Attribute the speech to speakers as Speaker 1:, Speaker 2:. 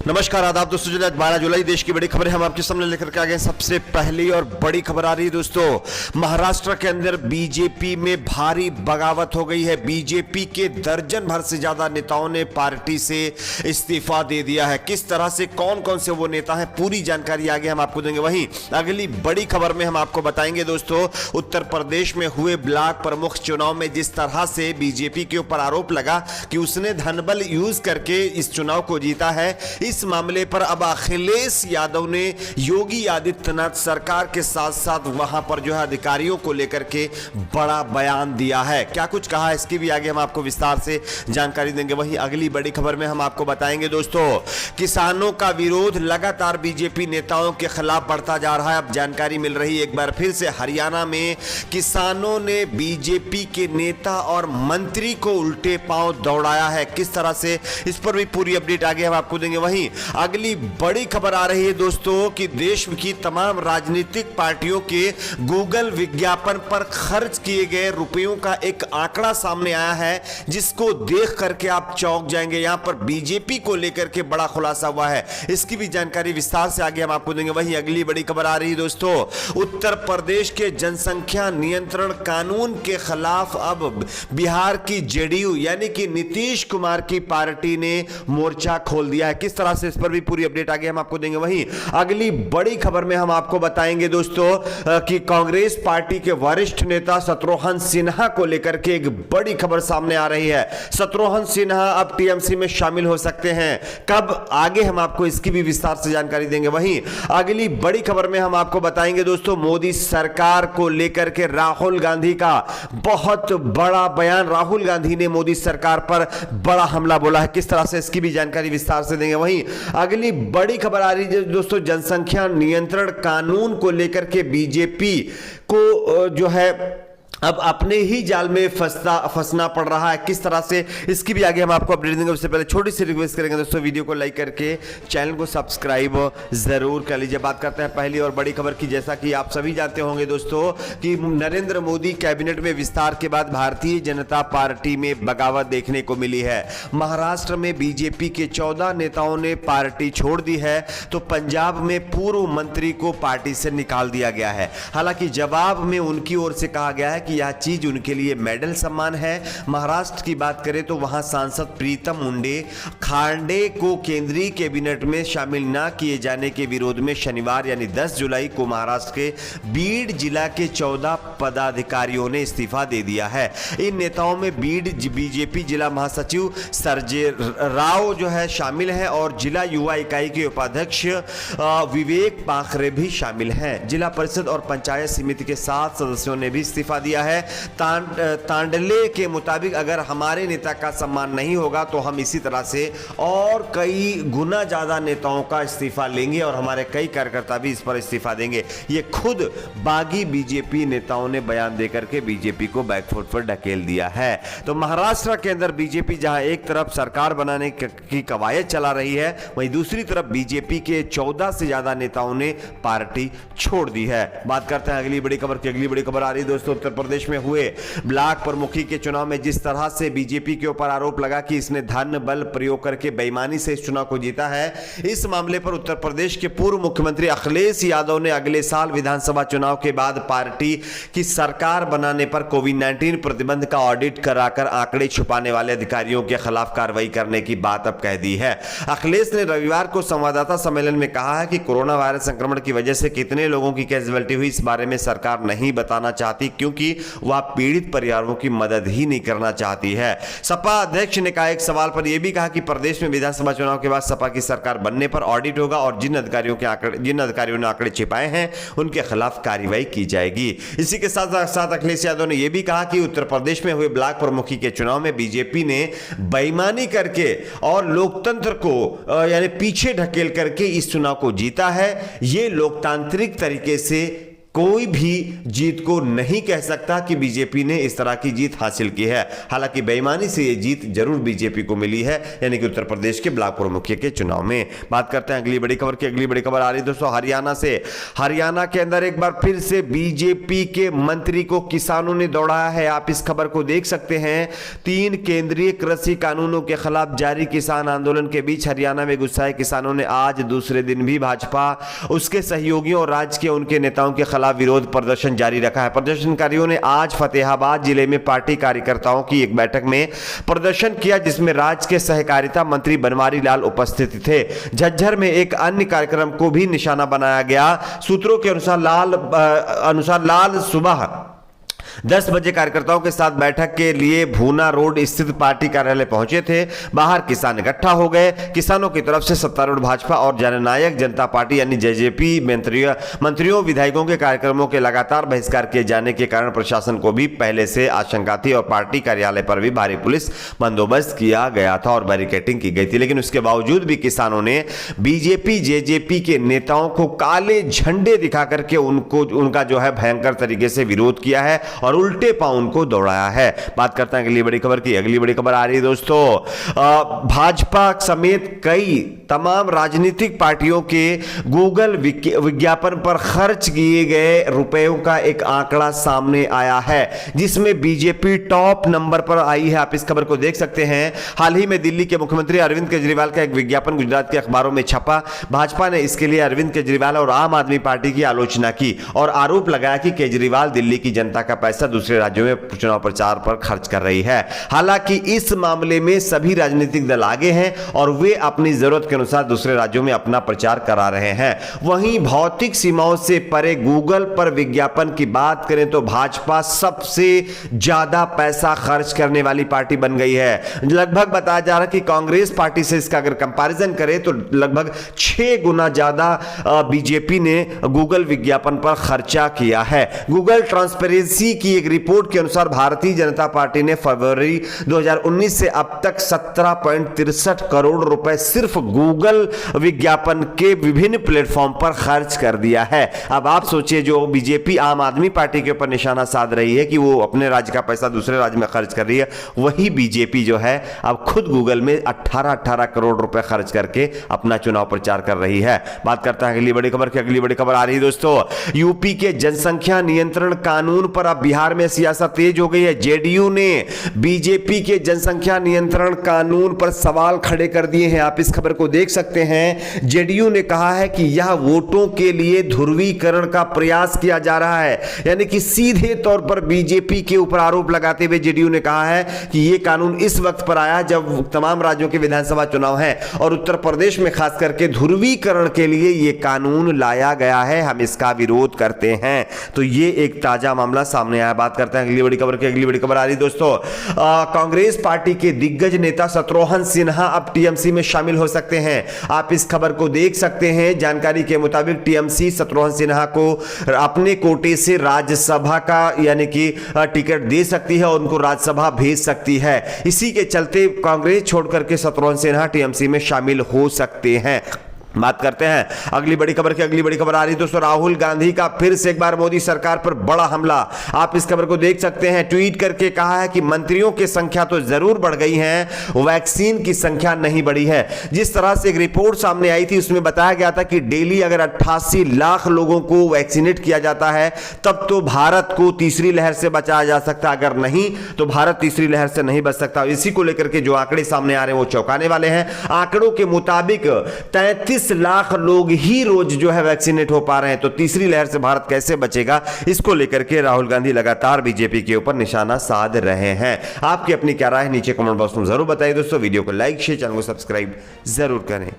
Speaker 1: नमस्कार आदाब दोस्तों, आज 12 जुलाई देश की बड़ी खबरें हम आपके सामने लेकर के आ गए। सबसे पहली और बड़ी खबर आ रही है दोस्तों, महाराष्ट्र के अंदर बीजेपी में भारी बगावत हो गई है। बीजेपी के दर्जन भर से ज्यादा नेताओं ने पार्टी से इस्तीफा दे दिया है। किस तरह से, कौन कौन से वो नेता हैं, पूरी जानकारी आगे हम आपको देंगे। वहीं अगली बड़ी खबर में हम आपको बताएंगे दोस्तों, उत्तर प्रदेश में हुए ब्लॉक प्रमुख चुनाव में जिस तरह से बीजेपी के ऊपर आरोप लगा कि उसने धनबल यूज करके इस चुनाव को जीता है, इस मामले पर अब अखिलेश यादव ने योगी आदित्यनाथ सरकार के साथ साथ वहां पर जो है अधिकारियों को लेकर के बड़ा बयान दिया है। क्या कुछ कहा है, इसकी भी आगे हम आपको विस्तार से जानकारी देंगे। वहीं अगली बड़ी खबर में हम आपको बताएंगे दोस्तों, किसानों का विरोध लगातार बीजेपी नेताओं के खिलाफ बढ़ता जा रहा है। अब जानकारी मिल रही है एक बार फिर से, हरियाणा में किसानों ने बीजेपी के नेता और मंत्री को उल्टे पांव दौड़ाया है। किस तरह से, इस पर भी पूरी अपडेट आगे हम आपको देंगे। वहीं अगली बड़ी खबर आ रही है दोस्तों कि देश की तमाम राजनीतिक पार्टियों के गूगल विज्ञापन पर खर्च किए गए रुपयों का एक आंकड़ा सामने आया है, जिसको देख करके आप चौंक जाएंगे। यहां पर बीजेपी को लेकर के बड़ा खुलासा हुआ है, इसकी भी जानकारी विस्तार से आगे हम आपको देंगे। वहीं अगली बड़ी खबर आ रही है दोस्तों, उत्तर प्रदेश के जनसंख्या नियंत्रण कानून के खिलाफ अब बिहार की जेडीयू यानी कि नीतीश कुमार की पार्टी ने मोर्चा खोल दिया है। किस तरह से, इस पर भी पूरी अपडेट आगे हम आपको देंगे। वहीं अगली बड़ी खबर में हम आपको बताएंगे दोस्तों कि कांग्रेस पार्टी के वरिष्ठ नेता शत्रुघ्न सिन्हा को लेकर के एक बड़ी खबर सामने आ रही है। शत्रुघ्न सिन्हा अब टीएमसी में शामिल हो सकते हैं, कब, आगे हम आपको इसकी भी विस्तार से जानकारी देंगे। वहीं अगली बड़ी खबर में हम आपको बताएंगे दोस्तों, मोदी सरकार को लेकर के राहुल गांधी का बहुत बड़ा बयान। राहुल गांधी ने मोदी सरकार पर बड़ा हमला बोला है। किस तरह से, इसकी भी जानकारी विस्तार से देंगे। वहीं अगली बड़ी खबर आ रही है दोस्तों, जनसंख्या नियंत्रण कानून को लेकर के बीजेपी को जो है अब अपने ही जाल में फंसना पड़ रहा है। किस तरह से, इसकी भी आगे हम आपको अपडेट देंगे। उससे पहले छोटी सी रिक्वेस्ट करेंगे दोस्तों, वीडियो को लाइक करके चैनल को सब्सक्राइब जरूर कर लीजिए। बात करते हैं पहली और बड़ी खबर की। जैसा कि आप सभी जानते होंगे दोस्तों कि नरेंद्र मोदी कैबिनेट में विस्तार के बाद भारतीय जनता पार्टी में बगावत देखने को मिली है। महाराष्ट्र में बीजेपी के 14 नेताओं ने पार्टी छोड़ दी है, तो पंजाब में पूर्व मंत्री को पार्टी से निकाल दिया गया है। हालांकि जवाब में उनकी ओर से कहा गया है कि यह चीज उनके लिए मेडल सम्मान है। महाराष्ट्र की बात करें तो वहां सांसद प्रीतम मुंडे खांडे को केंद्रीय कैबिनेट में शामिल न किए जाने के विरोध में शनिवार यानी 10 जुलाई को महाराष्ट्र के बीड जिला के 14 पदाधिकारियों ने इस्तीफा दे दिया है। इन नेताओं में बीड बीजेपी जिला महासचिव सरजे राव जो है शामिल है और जिला युवा इकाई के उपाध्यक्ष विवेक पाखरे भी शामिल हैं। जिला परिषद और पंचायत समिति के 7 सदस्यों ने भी इस्तीफा दिया है। तांडले के मुताबिक अगर हमारे नेता का सम्मान नहीं होगा तो हम इसी तरह से और कई गुना ज्यादा नेताओं का इस्तीफा लेंगे और हमारे कई कार्यकर्ता भी इस पर इस्तीफा देंगे। ये खुद बागी बीजेपी नेताओं ने बयान देकर के बीजेपी को बैकफुट पर ढकेल दिया है। तो महाराष्ट्र के अंदर बीजेपी जहां एक तरफ सरकार बनाने की कवायद चला रही है, वहीं दूसरी तरफ बीजेपी के 14 से ज्यादा नेताओं ने पार्टी छोड़ दी है। बात करते हैं अगली बड़ी खबर की। अगली बड़ी खबर आ रही है दोस्तों, उत्तर प्रदेश में हुए ब्लॉक प्रमुखी के चुनाव में जिस तरह से बीजेपी के ऊपर आरोप लगा कि इसने धन बल प्रयोग करके बेईमानी से इस चुनाव को जीता है, इस मामले पर उत्तर प्रदेश के पूर्व मुख्यमंत्री अखिलेश यादव ने अगले साल विधानसभा चुनाव के बाद पार्टी की सरकार बनाने पर कोविड-19 प्रतिबंध का ऑडिट कराकर आंकड़े छुपाने वाले अधिकारियों के खिलाफ कार्रवाई करने की बात अब कह दी है। अखिलेश ने रविवार को संवाददाता सम्मेलन में कहा है कि कोरोना वायरस संक्रमण की वजह से कितने लोगों की कैजुअलिटी हुई, इस बारे में सरकार नहीं बताना चाहती क्योंकि वह पीड़ित परिवारों की मदद ही नहीं करना चाहती है। सपा अध्यक्ष ने कहा, एक सवाल पर यह भी कहा कि प्रदेश में विधानसभा चुनाव के बाद सपा की सरकार बनने पर ऑडिट होगा और जिन अधिकारियों ने आंकड़े छिपाए हैं उनके खिलाफ कार्रवाई की जाएगी। इसी के साथ साथ अखिलेश यादव ने यह भी कहा कि उत्तर प्रदेश में हुए ब्लॉक प्रमुखी के चुनाव में बीजेपी ने बेईमानी करके और लोकतंत्र को यानी पीछे ढकेल करके इस चुनाव को जीता है। यह लोकतांत्रिक तरीके से कोई भी जीत को नहीं कह सकता कि बीजेपी ने इस तरह की जीत हासिल की है। हालांकि बेईमानी से यह जीत जरूर बीजेपी को मिली है, यानी कि उत्तर प्रदेश के ब्लॉक प्रमुखिया के चुनाव में। बात करते हैं अगली बड़ी खबर की। अगली बड़ी खबर आ रही है दोस्तों हरियाणा से। हरियाणा के अंदर एक बार फिर से बीजेपी के मंत्री को किसानों ने दौड़ाया है। आप इस खबर को देख सकते हैं। 3 केंद्रीय कृषि कानूनों के खिलाफ जारी किसान आंदोलन के बीच हरियाणा में गुस्साए किसानों ने आज दूसरे दिन भी भाजपा, उसके सहयोगियों और राज्य के उनके नेताओं के खिलाफ विरोध प्रदर्शन जारी रखा है। प्रदर्शनकारियों ने आज फतेहाबाद जिले में पार्टी कार्यकर्ताओं की एक बैठक में प्रदर्शन किया, जिसमें राज्य के सहकारिता मंत्री बनवारी लाल उपस्थित थे। झज्जर में एक अन्य कार्यक्रम को भी निशाना बनाया गया। सूत्रों के अनुसार लाल सुबह 10 बजे कार्यकर्ताओं के साथ बैठक के लिए भूना रोड स्थित पार्टी कार्यालय पहुंचे थे। बाहर किसान इकट्ठा हो गए। किसानों की तरफ से सत्तारूढ़ भाजपा और जननायक जनता पार्टी यानी जेजेपी मंत्रियों विधायकों के कार्यक्रमों के लगातार बहिष्कार किए जाने के कारण प्रशासन को भी पहले से आशंका थी और पार्टी कार्यालय पर भी भारी पुलिस बंदोबस्त किया गया था और बैरिकेडिंग की गई थी। लेकिन उसके बावजूद भी किसानों ने बीजेपी जेजेपी के नेताओं को काले झंडे दिखा करके उनका जो है भयंकर तरीके से विरोध किया है और उल्टे पांव उनको दौड़ाया है। बात करते हैं अगली बड़ी खबर की। अगली बड़ी खबर आ रही है दोस्तों भाजपा समेत कई तमाम राजनीतिक पार्टियों के गूगल विज्ञापन पर खर्च किए गए रुपयों का एक आंकड़ा सामने आया है, जिसमें बीजेपी टॉप नंबर पर आई है। आप इस खबर को देख सकते हैं। हाल ही में दिल्ली के मुख्यमंत्री अरविंद केजरीवाल का एक विज्ञापन गुजरात के अखबारों में छपा। भाजपा ने इसके लिए अरविंद केजरीवाल और आम आदमी पार्टी की आलोचना की और आरोप लगाया कि केजरीवाल दिल्ली की जनता का पैसा दूसरे राज्यों में चुनाव प्रचार पर खर्च कर रही है। हालांकि इस मामले में सभी राजनीतिक दल आगे हैं और वे अपनी जरूरत के अनुसार दूसरे राज्यों में अपना प्रचार करा रहे हैं। वहीं भौतिक सीमाओं से परे गूगल पर विज्ञापन की बात करें तो भाजपा सबसे ज्यादा पैसा खर्च करने वाली पार्टी बन गई है। लगभग बताया जा रहा है कि कांग्रेस पार्टी से इसका अगर कंपैरिजन करें तो लगभग 6 गुना ज्यादा बीजेपी ने गूगल विज्ञापन पर खर्चा किया है। गूगल ट्रांसपेरेंसी की एक रिपोर्ट के अनुसार भारतीय जनता पार्टी ने फरवरी 2019 से अब तक 17.63 करोड़ रुपए सिर्फ गूगल विज्ञापन के विभिन्न प्लेटफॉर्म पर खर्च कर दिया है। अब आप सोचिए, जो बीजेपी आम आदमी पार्टी के ऊपर निशाना साध रही है कि वो अपने राज्य का पैसा दूसरे राज्य में खर्च कर रही है, वही बीजेपी जो है अब खुद गूगल में 18 करोड़ रुपए खर्च करके अपना चुनाव प्रचार कर रही है। बात करते हैं अगली बड़ी खबर की। अगली बड़ी खबर आ रही है दोस्तों यूपी के जनसंख्या नियंत्रण कानून पर अब बिहार में सियासत तेज हो गई है। जेडीयू ने बीजेपी के जनसंख्या नियंत्रण कानून पर सवाल खड़े कर दिए हैं। आप इस खबर को देख सकते हैं। जेडीयू ने कहा है कि यह वोटों के लिए ध्रुवीकरण का प्रयास किया जा रहा है, यानी कि सीधे तौर पर बीजेपी के ऊपर आरोप लगाते हुए जेडीयू ने कहा है कि यह कानून इस वक्त पर आया जब तमाम राज्यों के विधानसभा चुनाव हैं और उत्तर प्रदेश में खास करके ध्रुवीकरण के लिए यह कानून लाया गया है। हम इसका विरोध करते हैं। तो यह एक ताजा मामला सामने आया। बात करते हैं अगली बड़ी खबर की। अगली बड़ी खबर आ रही दोस्तों कांग्रेस पार्टी के दिग्गज नेता शत्रुघ्न सिन्हा अब टीएमसी में शामिल हो सकते हैं। आप इस खबर को देख सकते हैं। जानकारी के मुताबिक टीएमसी शत्रुघ्न सिन्हा को अपने कोटे से राज्यसभा का यानी कि टिकट दे सकती है और उनको राज्यसभा भेज सकती है। इसी के चलते कांग्रेस छोड़कर के शत्रुघ्न सिन्हा टीएमसी में शामिल हो सकते हैं। बात करते हैं अगली बड़ी खबर की। अगली बड़ी खबर आ रही है दोस्तों राहुल गांधी का फिर से एक बार मोदी सरकार पर बड़ा हमला। आप इस खबर को देख सकते हैं। ट्वीट करके कहा है कि मंत्रियों की संख्या तो जरूर बढ़ गई है, वैक्सीन की संख्या नहीं बढ़ी है। जिस तरह से एक रिपोर्ट सामने आई थी उसमें बताया गया था कि डेली अगर 88 लाख लोगों को वैक्सीनेट किया जाता है तब तो भारत को तीसरी लहर से बचाया जा सकता, अगर नहीं तो भारत तीसरी लहर से नहीं बच सकता। इसी को लेकर के जो आंकड़े सामने आ रहे हैं वो चौंकाने वाले हैं। आंकड़ों के मुताबिक 33 लाख लोग ही रोज जो है वैक्सीनेट हो पा रहे हैं, तो तीसरी लहर से भारत कैसे बचेगा, इसको लेकर के राहुल गांधी लगातार बीजेपी के ऊपर निशाना साध रहे हैं। आपकी अपनी क्या राय है नीचे कमेंट बॉक्स में जरूर बताइए दोस्तों। वीडियो को लाइक शेयर, चैनल को सब्सक्राइब जरूर करें।